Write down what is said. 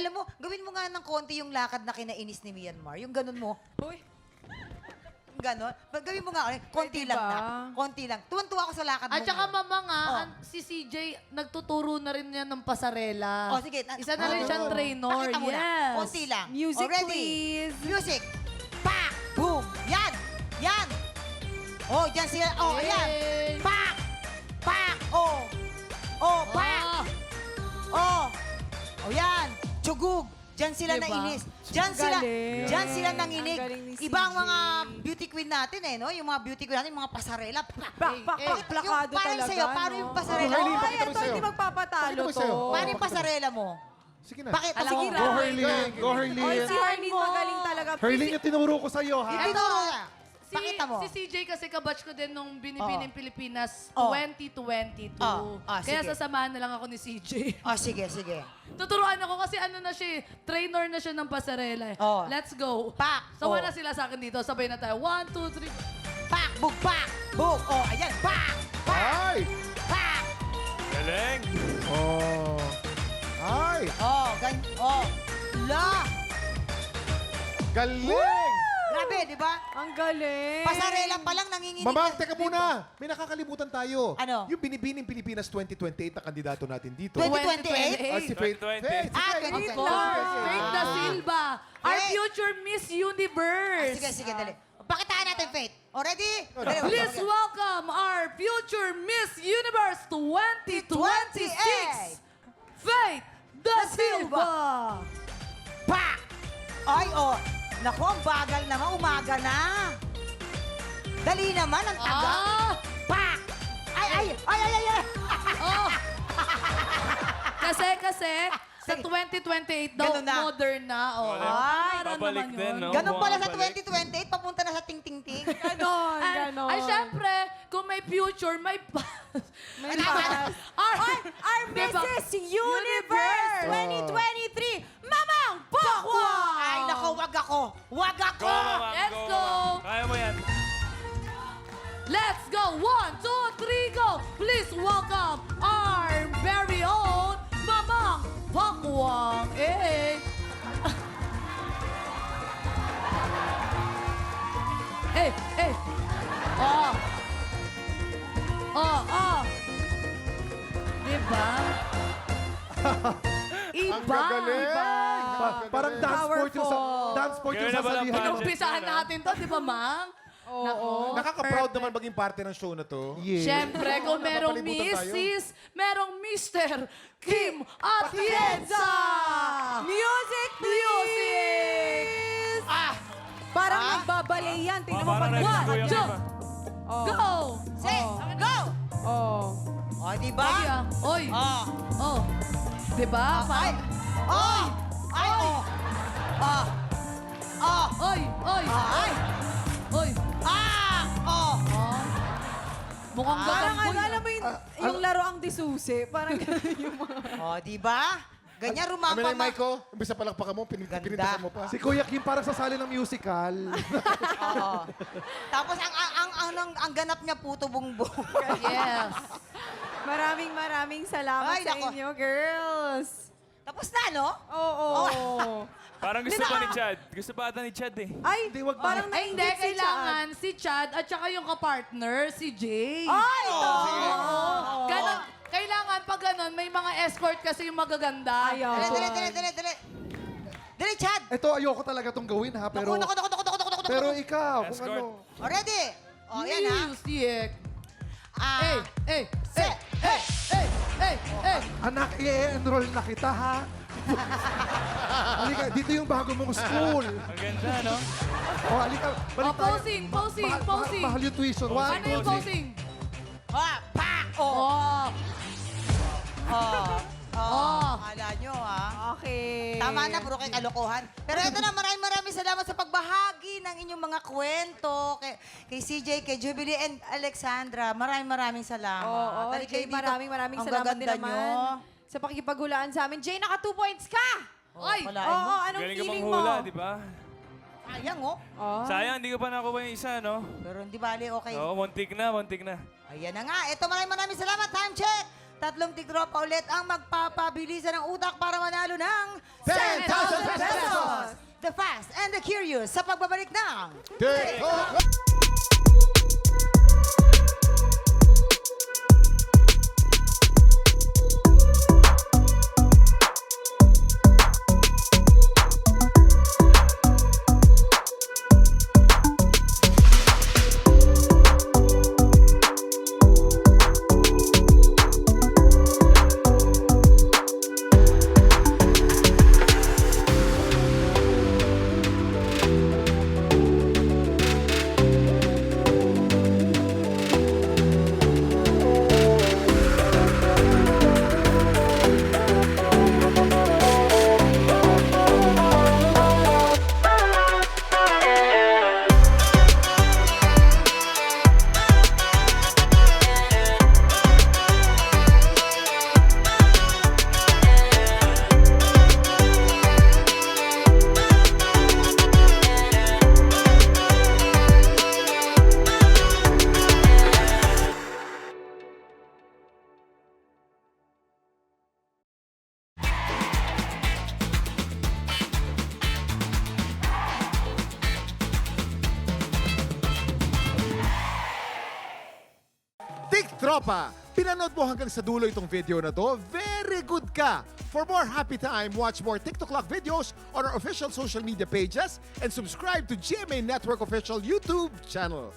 alam mo, gawin mo nga ng konti yung lakad na kinainis ni Myanmar. Yung ganun mo. Uy. Ganon. Gawin mo nga, konti Pwede lang ba? na. Konti lang. Tuwan-tuwa ako sa lakad mo. At saka ngayon. mama nga, Oh. si CJ, nagtuturo na rin yan ng pasarela. Oh, sige. Isa na rin siyang trainer. Pakita mo na. Yes. Konti lang. Music, Oh, ready? please. Music. Pak! Boom! Yan! Yan! Oh, dyan sila. Oh, ayan. Yay! Pak! Pak! Oh! Oh, pak! Ah, Oh! Oh, yan! Tsugug! Diyan sila Diba? nainis. Galing. Diyan sila nanginig. Ang galing ni Iba ang CJ. mga beauty queen natin eh, no? Yung mga beauty queen natin, yung mga pasarela. Plakado Parang talaga, sa'yo, paano no? yung pasarela? Harley, Ay, pakita mo ito, sa'yo. hindi magpapatalo Pakita mo to. sa'yo. Paano yung pasarela mo? Sige na. Bakit? Alam Sige, mo, Go, Harleen. Go, Oy, Harleen. si Harleen magaling talaga. Harleen, yung tinuro ko sa'yo, ha? Tinuro na. si, Pakita mo. si CJ kasi kabatch ko din nung binibining Pilipinas Oh. 2022. Kaya sige. sasamahan na lang ako ni CJ. Oh, sige, sige. Tuturuan ako kasi ano na siya, trainer na siya ng pasarela. Oh. Let's go. Pak. Sawa Oh. na sila sa akin dito. Sabay na tayo. 1, 2, 3. Pak! Bug! Pak! Bug! Oh, ayan. Pak! Pak! Ay! Pak! Galing! Oh. Ay! Oh, oh. La! Galing! Grabe, di ba? Ang galing. Pasarela pa lang nanginginig. Mamang, teka muna. May nakakalimutan tayo. Ano? Yung Binibining Pilipinas 2028 na kandidato natin dito. 2028? Ah, si Faith. 2020. Faith, si Ah, Faith. 2020. Of course. Faith Da Silva. Our Faith. future Miss Universe. Sige, sige, dali. Pakitaan natin, Faith. O, ready? Please welcome our future Miss Universe 2026, Faith Da Silva. Pak! Ay, oh. Naku, ang bagal naman. Umaga na. Dali naman, ang taga. Ah! Pak! Ay, ay, ay, ay, ay, ay. Oh! Kasi, sa 2028 daw, Ganun na. modern na. Oh. Ay, Para babalik naman din, yun. no? Ganun pala sa Bumabalik. 2028, papunta na sa ting-ting-ting. Ganon, Ay, ganon. ay, syempre, kung may future, may past. May pass. Our Diba? Mrs. Universe 2023, Mamang Pakwa! Ay, nako, wag ako. Wag ako! Go, mama. Let's go. Kaya mo yan. Let's go! 1, 2, 3, go! Please welcome our very own Mamang Pakwang. Eh! Eh! Oh! Oh! Diba? Ang Iba! gagaling! Parang dance sport yung sa Powerful. dance sport yung Gawin na ba ng sasalihan. pageant? Inumpisahan natin to, di ba, Mang? Oo. Nakaka-proud naman maging parte ng show na to. Yes. Siyempre, kung merong Napapalibutan tayo. Mrs., merong Mr. Kim Atienza! Music, please! Parang nagbabalay yan. Tingnan mo Parang pag nagsigo One, yung two, iba. Oh. go! Say, go! Oh. O, diba? Ay, ah. Oy! Oh. Oh! Diba? Ay! Oh! Ay, oh! Oh! Oh! Oy! Oy! Ay! Oy! Ah! Oh! Oh! Mukhang Parang gagamboy. alam mo yung laro ang disusi. Parang ganun yung mga... Oh, diba? Ganyan Kami rumampa na yung mic ko. Umbisa palakpakan mo, Ganda. pinintasan mo pa. Si Kuya Kim parang sasali ng musical. Oo. Tapos ang ganap niya puto bumbong. Yes. Maraming salamat Ay, sa nako. inyo, girls. Tapos na, no? Oo. Parang gusto pa ni Chad. Gusto pa ata ni Chad eh. Ay, Hindi, wag parang Ay, hindi. nainggit si Kailangan si Chad at saka yung kapartner, si Jay. Ay, ito! Ganon. Kailangan pag ganon, may mga escort kasi yung magaganda. Ayaw. Dali. Dali, Chad! Ito, ayoko talaga itong gawin ha, pero... Naku. Pero ikaw, kung Escort. ano... O, ready? O, yan ha. Music. Ah, Eh! Anak, i-enroll na kita ha. Halika, dito yung bago mong school. Ang ganda, no? O, halika, balik Oh, tayo. posing. Mahal yung tuition. One, Ano yung posing? ah, pak! Oh! Oh. Oh! Oh. Akala nyo, ha? Okay. Tama na, puro kay kalokohan. Pero ito na, maraming salamat sa pagbahagi ng inyong mga kwento kay CJ, kay Jubilee, and Alexandra. Maraming salamat. Oo, Dali Jay, kayo dito. maraming Ang salamat din gaganda naman. nyo. Sa pakikipaghulaan sa amin. Jay, naka 2 points ka! Ay! Wala, Oo, anong Galing ka feeling manghula, mo? di ba? Sayang, oh. Oh. Sayang, hindi ko pa nakuha yung isa, no? Pero hindi bali, okay. Oo, muntik na. Ayan na nga. Ito, maraming salamat. Time check! Tatlong tigropa ulit ang magpapabilisan ng utak para manalo ng 10,000 pesos! The Fast and the Curious sa pagbabalik ng TikTok! Tropa, pinanood mo hanggang sa dulo itong video na to? Very good ka! For more happy time, watch more TikTok Clock videos on our official social media pages and subscribe to GMA Network official YouTube channel.